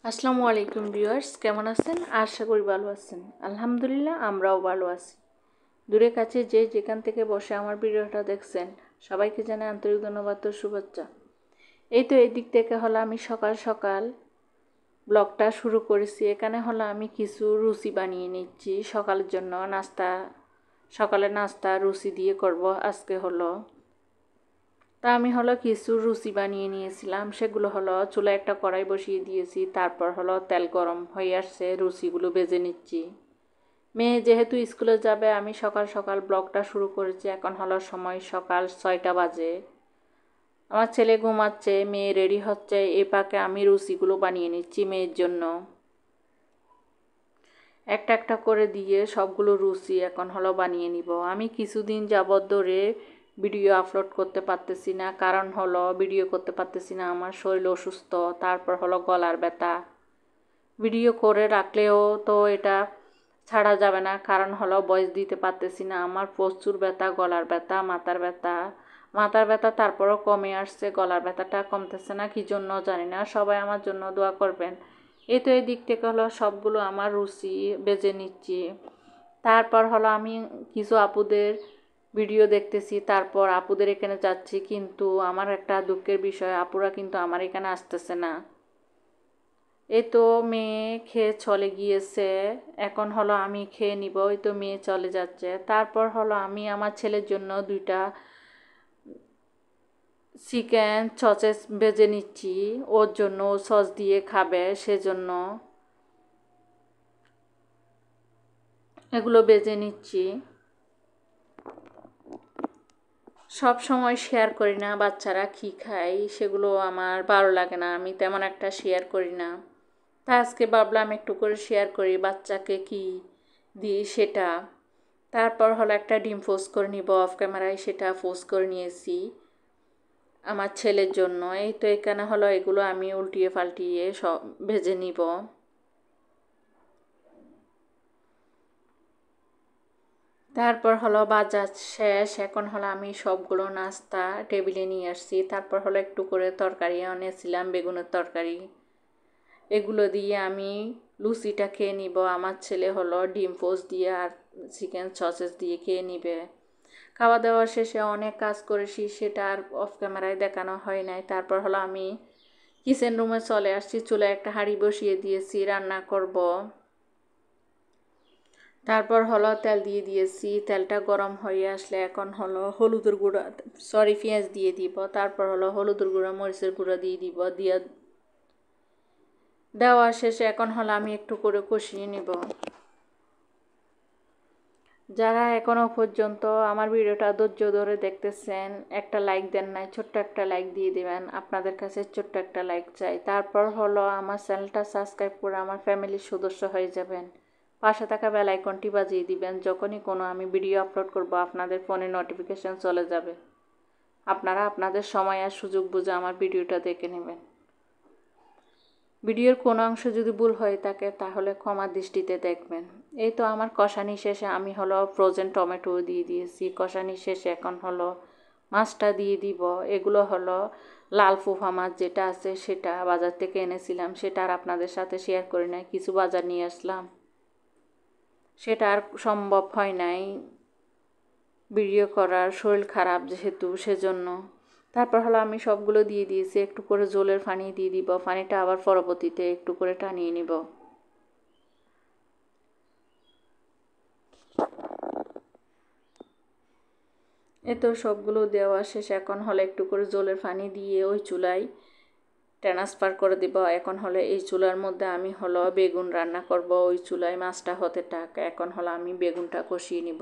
আসসালামু আলাইকুম ভিউয়ার্স, কেমন আছেন? আশা করি ভালো আছেন। আলহামদুলিল্লাহ আমরাও ভালো আছি। দূরে কাছে যে যেখান থেকে বসে আমার ভিডিওটা দেখছেন সবাইকে জানাই আন্তরিক ধন্যবাদ ও শুভেচ্ছা। এই তো এই দিক থেকে হলো আমি সকাল সকাল ব্লগটা শুরু করেছি। এখানে হলো আমি কিছু রুচি বানিয়ে নিচ্ছি সকালের জন্য নাস্তা। সকালে নাস্তা রুচি দিয়ে করব আজকে হলো। তা আমি হলো কিছু রুচি বানিয়ে নিয়েছিলাম, সেগুলো হলো চুলায় একটা কড়াই বসিয়ে দিয়েছি। তারপর হলো তেল গরম হয়ে আসছে, রুচিগুলো ভেজে নিচ্ছি। মেয়ে যেহেতু স্কুলে যাবে আমি সকাল সকাল ব্লগটা শুরু করেছি। এখন হলো সময় সকাল 6টা বাজে। আমার ছেলে ঘুমাচ্ছে, মেয়ে রেডি হচ্ছে, এই পাকে আমি রুচিগুলো বানিয়ে নিচ্ছি মেয়ের জন্য। একটা একটা করে দিয়ে সবগুলো রুচি এখন হলো বানিয়ে নিব। আমি কিছুদিন যাবত ধরে ভিডিও আপলোড করতে পারতেছি না, কারণ হলো ভিডিও করতে পারতেছি না, আমার শরীর অসুস্থ, তারপর হলো গলার ব্যথা। ভিডিও করে রাখলেও তো এটা ছাড়া যাবে না, কারণ হলো ভয়েস দিতে পারতেছি না। আমার প্রচুর ব্যথা, গলার ব্যথা, মাথার ব্যথা তারপরও কমে আসছে, গলার ব্যথাটা কমতেছে না, কি জন্য জানি না। সবাই আমার জন্য দোয়া করবেন। এই তো এই দিক থেকে হলো সবগুলো আমার রুচি বেজে নিচ্ছি। তারপর হলো আমি কিছু আপুদের ভিডিও দেখতেছি, তারপর আপুদের এখানে যাচ্ছি, কিন্তু আমার একটা দুঃখের বিষয়, আপুরা কিন্তু আমার এখানে আসতেছে না। এই তো মেয়ে খেয়ে চলে গিয়েছে, এখন হলো আমি খেয়ে নিব। এই তো মেয়ে চলে যাচ্ছে। তারপর হলো আমি আমার ছেলের জন্য 2টা চিকেন সসেস ভেজে নিচ্ছি, ওর জন্য সস দিয়ে খাবে সেজন্য এগুলো ভেজে নিচ্ছি। সব সময় শেয়ার করি না, বাচ্চারা কী খায় সেগুলো আমার ভালো লাগে না, আমি তেমন একটা শেয়ার করি না। তা আজকে ভাবলাম একটু করে শেয়ার করি বাচ্চাকে কি দিই সেটা। তারপর হলো একটা ডিম পোস্ট করে নিব অফ ক্যামেরায়, সেটা পোস্ট করে নিয়েছি আমার ছেলের জন্য। এই তো এখানে হলো এগুলো আমি উল্টিয়ে পাল্টিয়ে সব ভেজে নিব। তারপর হলো বাজার শেষ, এখন হলো আমি সবগুলো নাস্তা টেবিলে নিয়ে আসছি। তারপর হলো একটু করে তরকারি এনেছিলাম, বেগুনের তরকারি, এগুলো দিয়ে আমি লুচিটা খেয়ে নিব। আমার ছেলে হলো ডিম পোস্ট দিয়ে আর চিকেন সসেস দিয়ে খেয়ে নিবে। খাওয়া দাওয়া শেষে অনেক কাজ করেছি, সেটা আর অফ ক্যামেরায় দেখানো হয় নাই। তারপর হলো আমি কিচেন রুমে চলে আসছি, চুলায় একটা হাঁড়ি বসিয়ে দিয়েছি, রান্না করব। তারপর হলো তেল দিয়ে দিয়েছি, তেলটা গরম হয়ে আসলে এখন হলো হলুদের গুঁড়া পেঁয়াজ দিয়ে দিব। তারপর হলো হলুদের গুঁড়া মরিচের গুঁড়া দিয়ে দিব। দেওয়া শেষে এখন হলো আমি একটু করে কষিয়ে নিব। যারা এখনও পর্যন্ত আমার ভিডিওটা ধৈর্য ধরে দেখতেছেন, একটা লাইক দেন নাই, ছোট্ট একটা লাইক দিয়ে দেবেন। আপনাদের কাছে ছোট্ট একটা লাইক চাই। তারপর হলো আমার চ্যানেলটা সাবস্ক্রাইব করে আমার ফ্যামিলির সদস্য হয়ে যাবেন। পাশে থাকা বেল আইকনটি বাজিয়ে দিবেন, যখনই কোনো আমি ভিডিও আপলোড করব আপনাদের ফোনে নোটিফিকেশন চলে যাবে। আপনারা আপনাদের সময় আর সুযোগ বুঝে আমার ভিডিওটা দেখে নেবেন। ভিডিওর কোনো অংশ যদি ভুল হয়ে থাকে তাহলে ক্ষমা দৃষ্টিতে দেখবেন। এই তো আমার কষানি শেষে আমি হলো ফ্রোজেন টমেটো দিয়ে দিয়েছি। কষানি শেষে এখন হলো মাছটা দিয়ে দিব। এগুলো হলো লাল ফুফা মাছ যেটা আছে, সেটা বাজার থেকে এনেছিলাম, সেটা আর আপনাদের সাথে শেয়ার করি নাই। কিছু বাজার নিয়ে আসলাম, সেটা আর সম্ভব হয় নাই ভিডিও করার, শরীর খারাপ যেহেতু সেজন্য। তারপর হলো আমি সবগুলো দিয়ে দিয়েছি, একটু করে জলের পানি দিয়ে দিব। পানিটা আবার পরবর্তীতে একটু করে টানিয়ে নিব। এ তো সবগুলো দেওয়া শেষ, এখন হলো একটু করে জলের পানি দিয়ে ওই চুলায় ট্রান্সফার করে দিব। এখন হলো এই চুলার মধ্যে আমি হলো বেগুন রান্না করব। ওই চুলায় মাছটা হতে থাক, এখন হলো আমি বেগুনটা কষিয়ে নিব।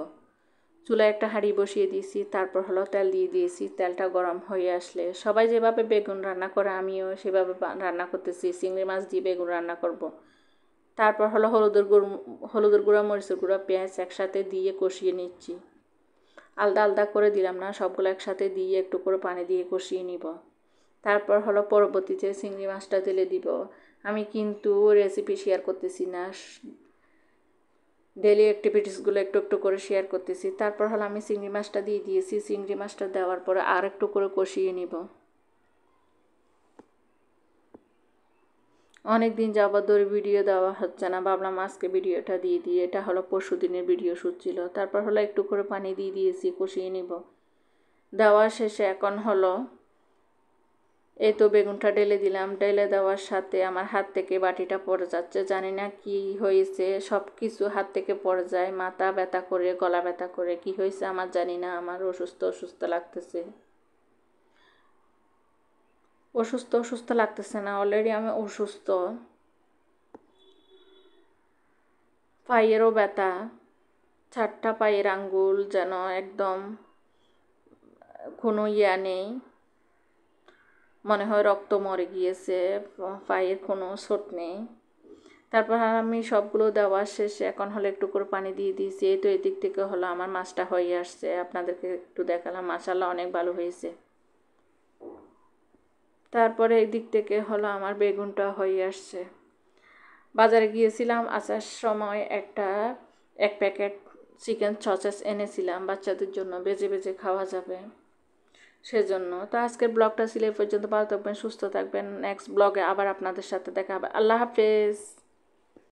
চুলায় একটা হাঁড়ি বসিয়ে দিয়েছি, তারপর হলো তেল দিয়ে দিয়েছি। তেলটা গরম হয়ে আসলে সবাই যেভাবে বেগুন রান্না করে আমিও সেভাবে রান্না করতেছি। চিংড়ি মাছ দিয়ে বেগুন রান্না করব। তারপর হলো হলুদের গুঁড়া মরিচের গুঁড়া পেঁয়াজ একসাথে দিয়ে কষিয়ে নিচ্ছি। আলাদা আলাদা করে দিলাম না, সবগুলো একসাথে দিয়ে একটু করে পানি দিয়ে কষিয়ে নিব। তারপর হলো পরবর্তীতে চিংড়ি মাছটা তেলে দিব। আমি কিন্তু রেসিপি শেয়ার করতেছি না, ডেলি অ্যাক্টিভিটিসগুলো একটু একটু করে শেয়ার করতেছি। তারপর হলো আমি চিংড়ি মাছটা দিয়ে দিয়েছি। চিংড়ি মাছটা দেওয়ার পরে আর একটু করে কষিয়ে নিব। অনেক দিন যাবত ধরে ভিডিও দেওয়া হচ্ছে না, ভাবলাম আজকে ভিডিওটা দিয়ে দিই। এটা হলো পরশু দিনের ভিডিও শ্যুট ছিল। তারপর হলো একটু করে পানি দিয়ে দিয়েছি, কষিয়ে নিব। দেওয়া শেষে এখন হলো এই তো বেগুনটা ঢেলে দিলাম। ঢেলে দেওয়ার সাথে আমার হাত থেকে বাটিটা পড়ে যাচ্ছে, জানি না কি হয়েছে, সব কিছু হাত থেকে পড়ে যায়, মাথা ব্যথা করে, গলা ব্যথা করে, কি হয়েছে আমার জানি না। আমার অসুস্থ অসুস্থ লাগতেছে, অসুস্থ অসুস্থ লাগতেছে না, অলরেডি আমি অসুস্থ। পায়েরও ব্যথা, 4টা পায়ের আঙ্গুল যেন একদম কোনো ইয়া নেই, মনে হয় রক্ত মরে গিয়েছে, পায়ের কোনো ছোট নেই। তারপর আমি সবগুলো দেওয়া শেষে এখন হলো একটু করে পানি দিয়ে দিয়েছি। এই তো এদিক থেকে হলো আমার মাছটা হয়ে আসছে, আপনাদেরকে একটু দেখালাম, মাশাআল্লাহ অনেক ভালো হয়েছে। তারপরে এই দিক থেকে হলো আমার বেগুনটা হয়ে আসছে। বাজারে গিয়েছিলাম, আসার সময় এক প্যাকেট চিকেন সসেস এনেছিলাম বাচ্চাদের জন্য, বেজে বেজে খাওয়া যাবে সেজন্য। তো আজকের ব্লগটা ছিল এই পর্যন্ত। ভালো থাকবেন, সুস্থ থাকবেন। নেক্সট ব্লগে আবার আপনাদের সাথে দেখা হবে। আল্লাহ হাফেজ।